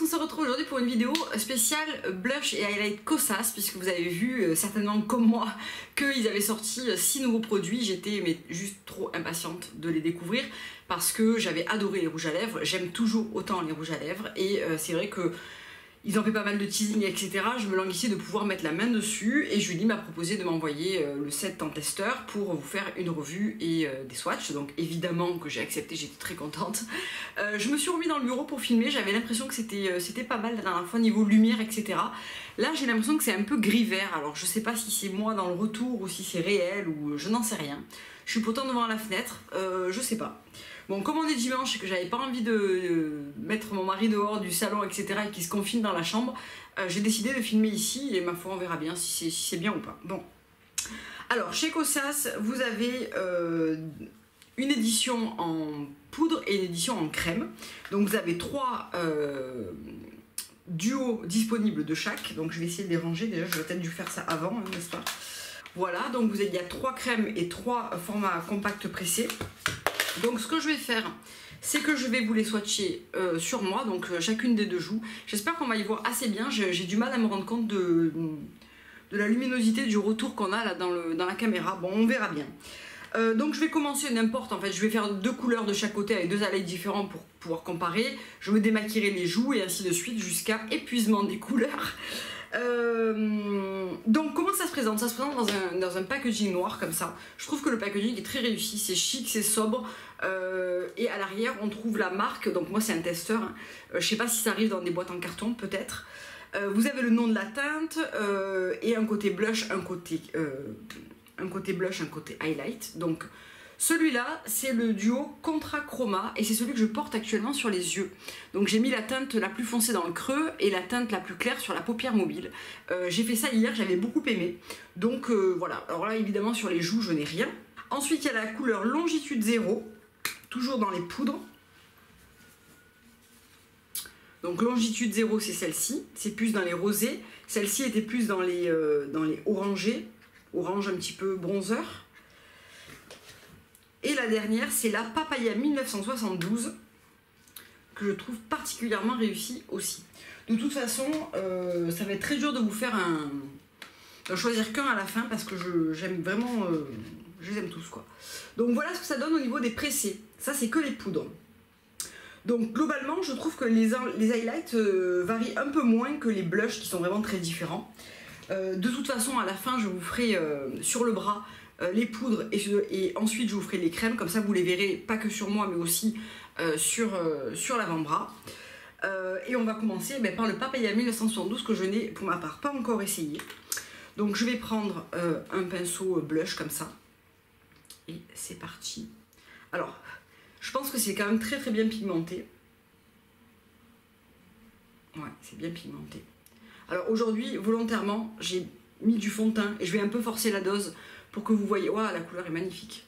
se retrouve aujourd'hui pour une vidéo spéciale blush et highlight Kosas, puisque vous avez vu certainement comme moi qu'ils avaient sorti 6 nouveaux produits. J'étais juste trop impatiente de les découvrir parce que j'avais adoré les rouges à lèvres. J'aime toujours autant les rouges à lèvres et c'est vrai que ils ont fait pas mal de teasing, etc. Je me languissais de pouvoir mettre la main dessus et Julie m'a proposé de m'envoyer le set en testeur pour vous faire une revue et des swatchs. Donc évidemment que j'ai accepté, j'étais très contente. Je me suis remis dans le bureau pour filmer, j'avais l'impression que c'était pas mal la dernière fois niveau lumière, etc. Là j'ai l'impression que c'est un peu gris-vert, alors je sais pas si c'est moi dans le retour ou si c'est réel ou je n'en sais rien. Je suis pourtant devant la fenêtre, je sais pas. Bon, comme on est dimanche et que j'avais pas envie de mettre mon mari dehors du salon, etc. et qu'il se confine dans la chambre, j'ai décidé de filmer ici et ma foi on verra bien si c'est bien ou pas. Bon, alors chez Kosas, vous avez une édition en poudre et une édition en crème. Donc vous avez 3 duos disponibles de chaque. Donc je vais essayer de les ranger, déjà j'aurais peut-être dû faire ça avant, hein, n'est-ce pas? Voilà, donc il y a 3 crèmes et 3 formats compacts pressés. Donc ce que je vais faire, c'est que je vais vous les swatcher sur moi, donc chacune des 2 joues. J'espère qu'on va y voir assez bien, j'ai du mal à me rendre compte de la luminosité du retour qu'on a là dans la caméra. Bon, on verra bien. Donc je vais commencer n'importe, en fait, je vais faire 2 couleurs de chaque côté avec 2 highlights différents pour pouvoir comparer. Je me démaquillerai les joues et ainsi de suite jusqu'à épuisement des couleurs. Donc comment ça se présente? Ça se présente dans un packaging noir comme ça. Je trouve que le packaging est très réussi, c'est chic, c'est sobre, et à l'arrière on trouve la marque. Donc moi c'est un testeur, hein. Je sais pas si ça arrive dans des boîtes en carton, peut-être. Vous avez le nom de la teinte et un côté blush, un côté blush, un côté highlight. Donc celui-là, c'est le duo Contra Chroma et c'est celui que je porte actuellement sur les yeux. Donc j'ai mis la teinte la plus foncée dans le creux et la teinte la plus claire sur la paupière mobile. J'ai fait ça hier, j'avais beaucoup aimé. Donc voilà, alors là évidemment sur les joues je n'ai rien. Ensuite il y a la couleur Longitude 0, toujours dans les poudres. Donc Longitude 0 c'est celle-ci, c'est plus dans les rosés. Celle-ci était plus dans les orangés, orange un petit peu bronzer. Et la dernière, c'est la Papaya 1972, que je trouve particulièrement réussie aussi. De toute façon, ça va être très dur de vous faire d'en choisir qu'un à la fin, parce que j'aime vraiment, je les aime tous, quoi. Donc voilà ce que ça donne au niveau des pressés. Ça, c'est que les poudres. Donc globalement, je trouve que les highlights varient un peu moins que les blushs, qui sont vraiment très différents. De toute façon, à la fin, je vous ferai sur le bras les poudres et ensuite je vous ferai les crèmes, comme ça vous les verrez pas que sur moi mais aussi sur l'avant-bras. Et on va commencer par le Papaya 1972 que je n'ai pour ma part pas encore essayé. Donc je vais prendre un pinceau blush comme ça et c'est parti. Alors je pense que c'est quand même très bien pigmenté. Ouais, c'est bien pigmenté. Alors aujourd'hui volontairement j'ai mis du fond de teint et je vais un peu forcer la dose pour que vous voyez. Waouh, la couleur est magnifique.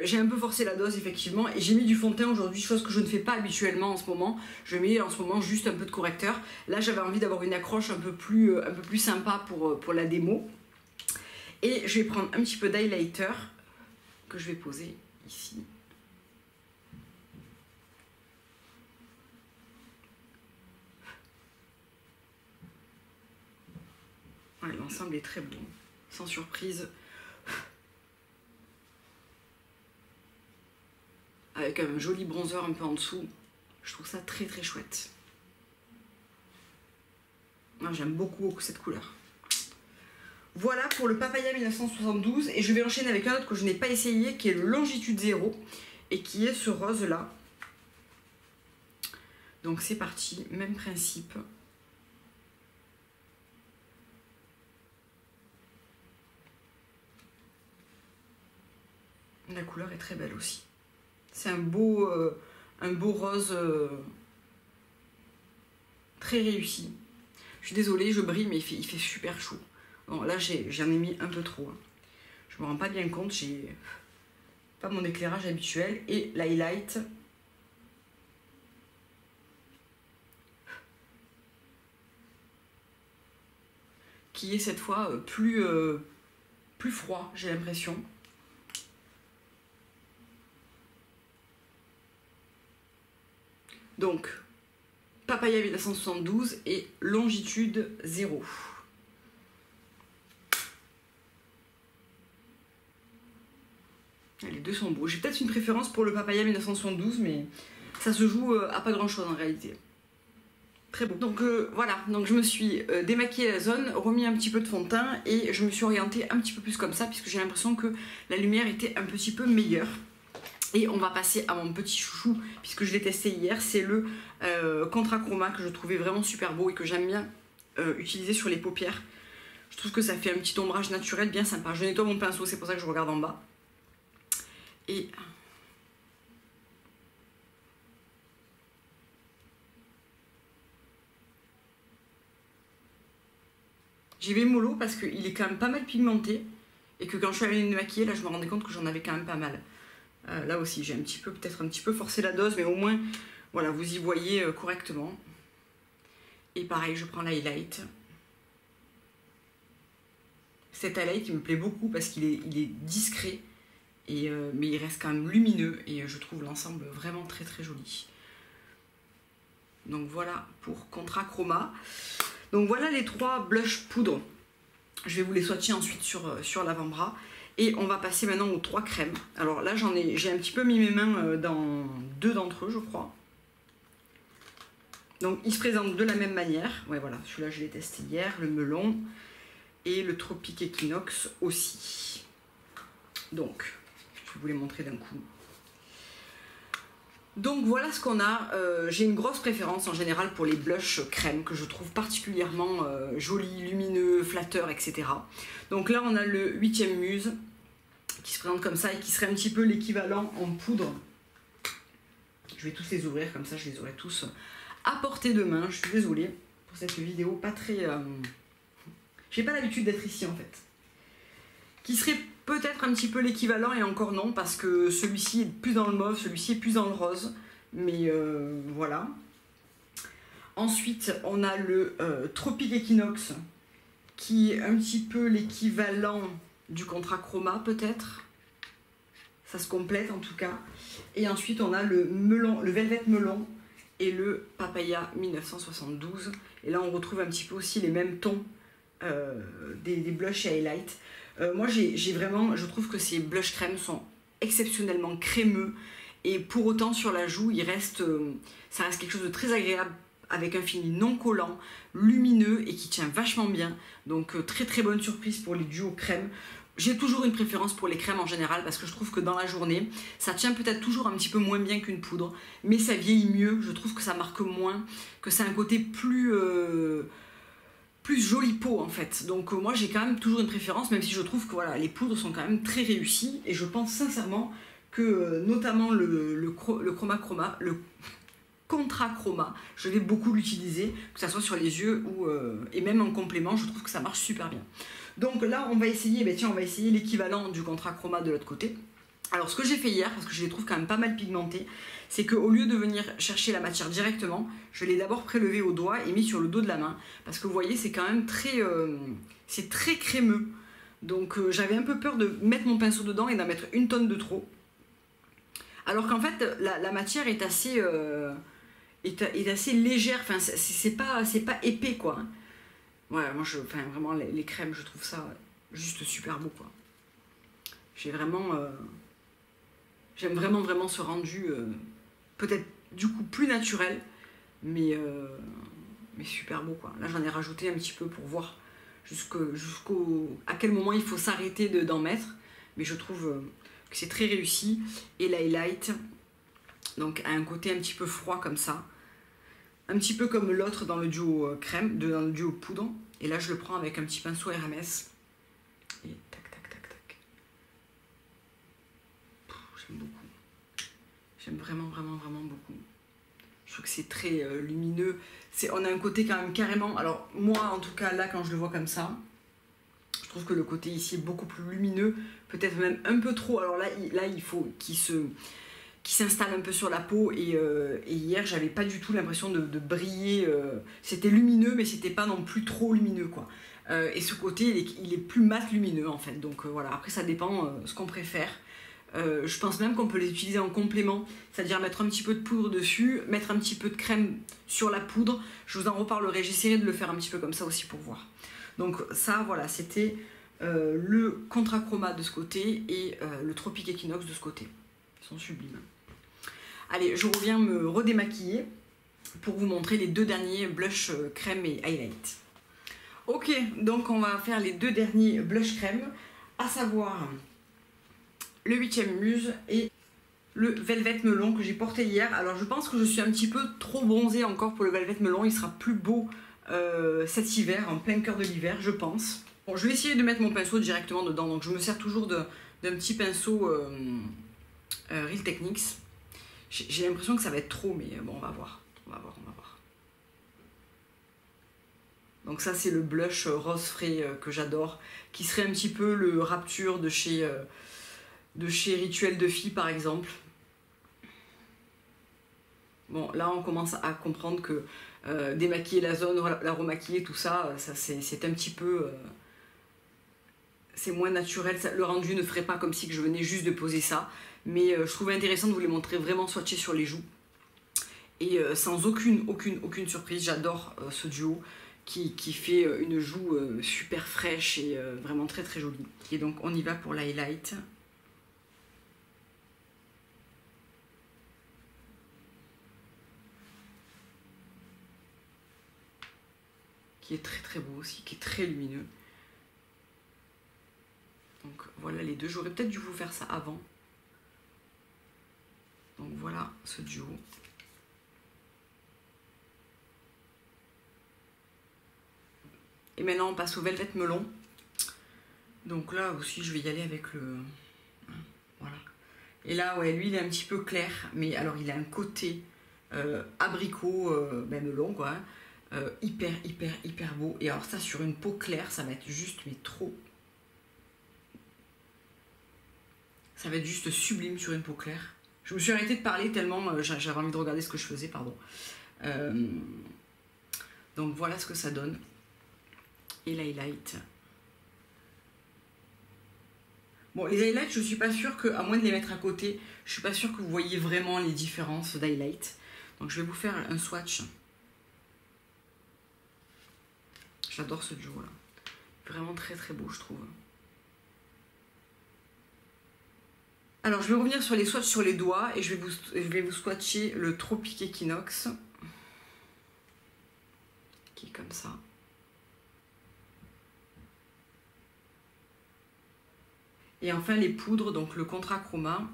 J'ai un peu forcé la dose effectivement et j'ai mis du fond de teint aujourd'hui, chose que je ne fais pas habituellement en ce moment. Je mets en ce moment juste un peu de correcteur. Là j'avais envie d'avoir une accroche un peu plus sympa pour la démo. Et je vais prendre un petit peu d'highlighter que je vais poser ici. Ouais, l'ensemble est très beau, sans surprise. Avec un joli bronzer un peu en dessous. Je trouve ça très chouette. J'aime beaucoup cette couleur. Voilà pour le Papaya 1972. Et je vais enchaîner avec un autre que je n'ai pas essayé, qui est le Longitude 0. Et qui est ce rose là. Donc c'est parti, même principe. La couleur est très belle aussi. C'est un beau rose très réussi. Je suis désolée, je brille, mais il fait super chaud. Bon, là, j'en ai mis un peu trop. Hein. Je me rends pas bien compte, j'ai pas mon éclairage habituel. Et l'highlight. Qui est cette fois plus froid, j'ai l'impression. Donc, Papaya 1972 et Longitude 0. Les deux sont beaux. J'ai peut-être une préférence pour le Papaya 1972, mais ça se joue à pas grand chose en réalité. Très beau. Donc voilà, donc je me suis démaquillée la zone, remis un petit peu de fond de teint et je me suis orientée un petit peu plus comme ça puisque j'ai l'impression que la lumière était un petit peu meilleure. Et on va passer à mon petit chouchou puisque je l'ai testé hier, c'est le Contra Chroma que je trouvais vraiment super beau et que j'aime bien utiliser sur les paupières. Je trouve que ça fait un petit ombrage naturel bien sympa. Je nettoie mon pinceau, c'est pour ça que je regarde en bas. Et j'y vais mollo parce qu'il est quand même pas mal pigmenté et que quand je suis allée me maquiller, là je me rendais compte que j'en avais quand même pas mal. Là aussi j'ai peut-être un petit peu forcé la dose, mais au moins voilà, vous y voyez correctement. Et pareil, je prends l'highlight. Cet highlight il me plaît beaucoup parce qu'il est discret, mais il reste quand même lumineux et je trouve l'ensemble vraiment très très joli. Donc voilà pour Contra Chroma. Donc voilà les 3 blush poudre. Je vais vous les swatcher ensuite sur l'avant-bras. Et on va passer maintenant aux 3 crèmes. Alors là j'ai un petit peu mis mes mains dans 2 d'entre eux je crois. Donc ils se présentent de la même manière. Ouais voilà, celui-là je l'ai testé hier, le melon. Et le Tropic Equinox aussi. Donc, je vais vous les montrer d'un coup. Donc voilà ce qu'on a. J'ai une grosse préférence en général pour les blushs crème que je trouve particulièrement jolis, lumineux, flatteurs, etc. Donc là on a le 8e Muse qui se présente comme ça et qui serait un petit peu l'équivalent en poudre. Je vais tous les ouvrir comme ça, je les aurai tous à portée de main. Je suis désolée pour cette vidéo pas très... J'ai pas l'habitude d'être ici en fait. Qui serait peut-être un petit peu l'équivalent et encore non parce que celui-ci est plus dans le mauve, celui-ci est plus dans le rose. Mais voilà. Ensuite on a le Tropic Equinox qui est un petit peu l'équivalent du Contra Chroma peut-être. Ça se complète en tout cas. Et ensuite on a le melon, le Velvet Melon et le Papaya 1972. Et là on retrouve un petit peu aussi les mêmes tons des blushs et highlights. Moi je trouve que ces blush crème sont exceptionnellement crémeux et pour autant sur la joue ça reste quelque chose de très agréable avec un fini non collant, lumineux et qui tient vachement bien. Donc très très bonne surprise pour les duos crème. J'ai toujours une préférence pour les crèmes en général parce que je trouve que dans la journée, ça tient peut-être toujours un petit peu moins bien qu'une poudre, mais ça vieillit mieux, je trouve que ça marque moins, que c'est un côté plus jolie peau en fait. Donc moi j'ai quand même toujours une préférence, même si je trouve que voilà, les poudres sont quand même très réussies et je pense sincèrement que notamment le Contra Chroma, je vais beaucoup l'utiliser, que ce soit sur les yeux et même en complément, je trouve que ça marche super bien. Donc là on va essayer, on va essayer l'équivalent du Contra Chroma de l'autre côté. Alors ce que j'ai fait hier, parce que je les trouve quand même pas mal pigmentés, c'est qu'au lieu de venir chercher la matière directement, je l'ai d'abord prélevé au doigt et mis sur le dos de la main. Parce que vous voyez, c'est quand même c'est très crémeux. Donc j'avais un peu peur de mettre mon pinceau dedans et d'en mettre une tonne de trop. Alors qu'en fait, la matière est assez légère, enfin c'est pas épais quoi. Ouais, moi vraiment les crèmes, je trouve ça juste super beau quoi. J'aime vraiment ce rendu, peut-être du coup plus naturel, mais super beau quoi. Là j'en ai rajouté un petit peu pour voir à quel moment il faut s'arrêter d'en mettre, mais je trouve que c'est très réussi. Et l'highlight, donc a un côté un petit peu froid comme ça, un petit peu comme l'autre dans le duo crème, dans le duo poudre. Et là je le prends avec un petit pinceau Hermès. Et tac tac tac tac. J'aime beaucoup. J'aime vraiment beaucoup. Je trouve que c'est très lumineux. On a un côté quand même carrément... Alors moi en tout cas là quand je le vois comme ça, je trouve que le côté ici est beaucoup plus lumineux. Peut-être même un peu trop. Alors là il faut qu'il s'installe un peu sur la peau et hier j'avais pas du tout l'impression de briller, c'était lumineux mais c'était pas non plus trop lumineux quoi. Et ce côté il est plus mat lumineux en fait, donc voilà, après ça dépend ce qu'on préfère. Je pense même qu'on peut les utiliser en complément, c'est-à-dire mettre un petit peu de poudre dessus, mettre un petit peu de crème sur la poudre. Je vous en reparlerai, j'essaierai de le faire un petit peu comme ça aussi pour voir. Donc ça, voilà, c'était le Contra Chroma de ce côté et le Tropic Equinox de ce côté. Ils sont sublimes. Allez, je reviens me redémaquiller pour vous montrer les deux derniers blush crème et highlight. Ok, donc on va faire les deux derniers blush crème, à savoir le 8e Muse et le Velvet Melon que j'ai porté hier. Alors je pense que je suis un petit peu trop bronzée encore pour le Velvet Melon, il sera plus beau cet hiver, en plein cœur de l'hiver, je pense. Bon, je vais essayer de mettre mon pinceau directement dedans, donc je me sers toujours d'un petit pinceau Real Techniques. J'ai l'impression que ça va être trop, mais bon, on va voir. On va voir. Donc ça, c'est le blush rose frais que j'adore, qui serait un petit peu le Rapture de chez Rituel de Filles, par exemple. Bon, là, on commence à comprendre que démaquiller la zone, la remaquiller, tout ça, c'est un petit peu... c'est moins naturel. Le rendu ne ferait pas comme si que je venais juste de poser ça. Mais je trouvais intéressant de vous les montrer vraiment swatchés sur les joues. Et sans aucune surprise, j'adore ce duo qui fait une joue super fraîche et vraiment très très jolie. Et donc on y va pour l'highlight. Qui est très très beau aussi, qui est très lumineux. Donc voilà les deux. J'aurais peut-être dû vous faire ça avant. Donc voilà ce duo. Et maintenant on passe au Velvet Melon. Donc là aussi je vais y aller avec le... Voilà. Et là ouais, lui il est un petit peu clair, mais alors il a un côté abricot, melon quoi. Hyper beau. Et alors ça sur une peau claire, ça va être juste mais trop. Ça va être juste sublime sur une peau claire. Je me suis arrêtée de parler tellement j'avais envie de regarder ce que je faisais, pardon. Donc voilà ce que ça donne. Et l'highlight. Bon, les highlights, je suis pas sûre que, à moins de les mettre à côté, je suis pas sûre que vous voyez vraiment les différences d'highlight. Donc je vais vous faire un swatch. J'adore ce duo là. Vraiment très très beau, je trouve. Alors je vais revenir sur les swatchs sur les doigts et je vais vous swatcher le Tropic Equinox. Qui est comme ça. Et enfin les poudres, donc le Contra Chroma.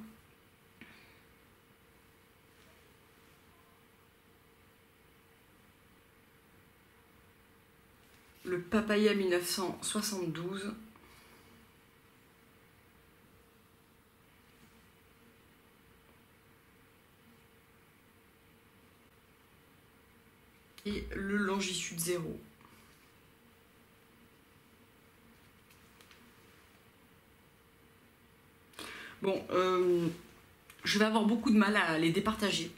Le Papaya 1972. Et le Longitude 0. Bon, je vais avoir beaucoup de mal à les départager,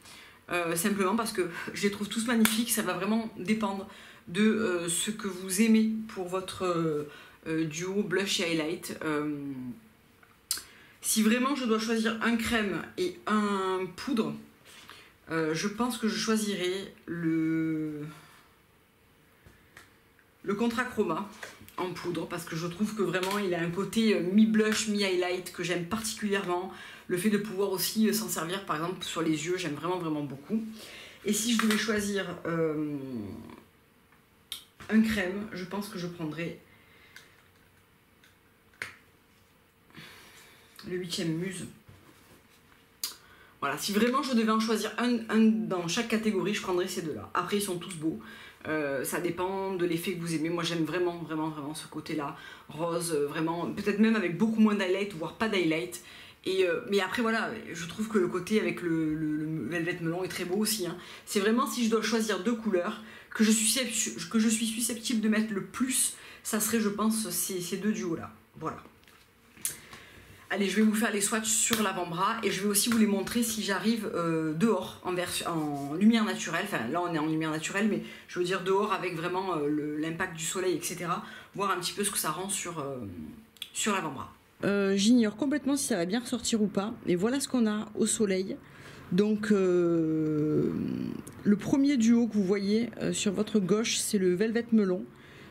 simplement parce que je les trouve tous magnifiques. Ça va vraiment dépendre de ce que vous aimez pour votre duo blush et highlight. Si vraiment je dois choisir un crème et un poudre, je pense que je choisirais le Contra Chroma en poudre parce que je trouve que vraiment il a un côté mi-blush, mi-highlight que j'aime particulièrement. Le fait de pouvoir aussi s'en servir par exemple sur les yeux, j'aime vraiment beaucoup. Et si je devais choisir un crème, je pense que je prendrais le 8e Muse. Voilà, si vraiment je devais en choisir un dans chaque catégorie, je prendrais ces deux-là. Après, ils sont tous beaux. Ça dépend de l'effet que vous aimez. Moi, j'aime vraiment ce côté-là. Rose, vraiment, peut-être même avec beaucoup moins d'highlight, voire pas d'highlight. Mais après, voilà, je trouve que le côté avec le Velvet Melon est très beau aussi. Hein. C'est vraiment, si je dois choisir deux couleurs, que je suis susceptible de mettre le plus, ça serait, je pense, ces deux duos-là. Voilà. Allez, je vais vous faire les swatchs sur l'avant-bras et je vais aussi vous les montrer si j'arrive dehors en lumière naturelle. Enfin, là, on est en lumière naturelle, mais je veux dire dehors avec vraiment l'impact du soleil, etc. Voir un petit peu ce que ça rend sur l'avant-bras. J'ignore complètement si ça va bien ressortir ou pas. Et voilà ce qu'on a au soleil. Donc le premier duo que vous voyez sur votre gauche, c'est le Velvet Melon,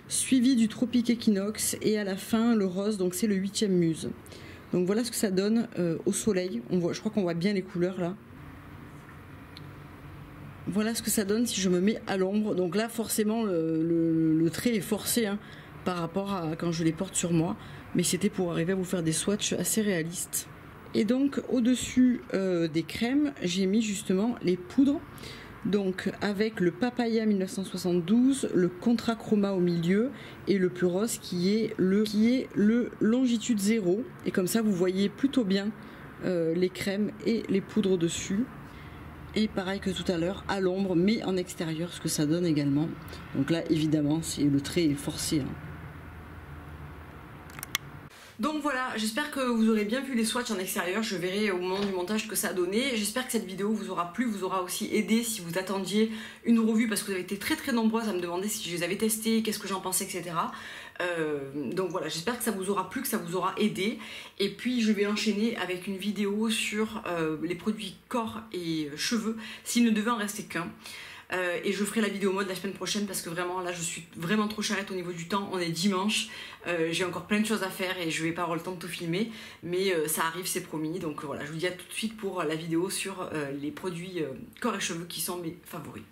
suivi du Tropique Equinox, et à la fin le rose, donc c'est le 8e Muse. Donc voilà ce que ça donne au soleil. Je crois qu'on voit bien les couleurs là. Voilà ce que ça donne si je me mets à l'ombre. Donc là forcément le trait est forcé hein, par rapport à quand je les porte sur moi. Mais c'était pour arriver à vous faire des swatchs assez réalistes. Et donc au-dessus des crèmes, j'ai mis justement les poudres. Donc avec le Papaya 1972, le Contra Chroma au milieu et le plus rose qui est le Longitude 0. Et comme ça vous voyez plutôt bien les crèmes et les poudres dessus. Et pareil que tout à l'heure, à l'ombre mais en extérieur, ce que ça donne également. Donc là évidemment le trait est forcé. Hein. Donc voilà, j'espère que vous aurez bien vu les swatchs en extérieur, je verrai au moment du montage ce que ça a donné. J'espère que cette vidéo vous aura plu, vous aura aussi aidé si vous attendiez une revue, parce que vous avez été très nombreuses à me demander si je les avais testés, qu'est-ce que j'en pensais, etc. Donc voilà, j'espère que ça vous aura plu, que ça vous aura aidé. Et puis je vais enchaîner avec une vidéo sur les produits corps et cheveux, s'il ne devait en rester qu'un. Et je ferai la vidéo mode la semaine prochaine parce que vraiment là je suis vraiment trop charrette au niveau du temps. On est dimanche, j'ai encore plein de choses à faire et je vais pas avoir le temps de tout filmer, mais ça arrive, c'est promis. Donc voilà, je vous dis à tout de suite pour la vidéo sur les produits corps et cheveux qui sont mes favoris.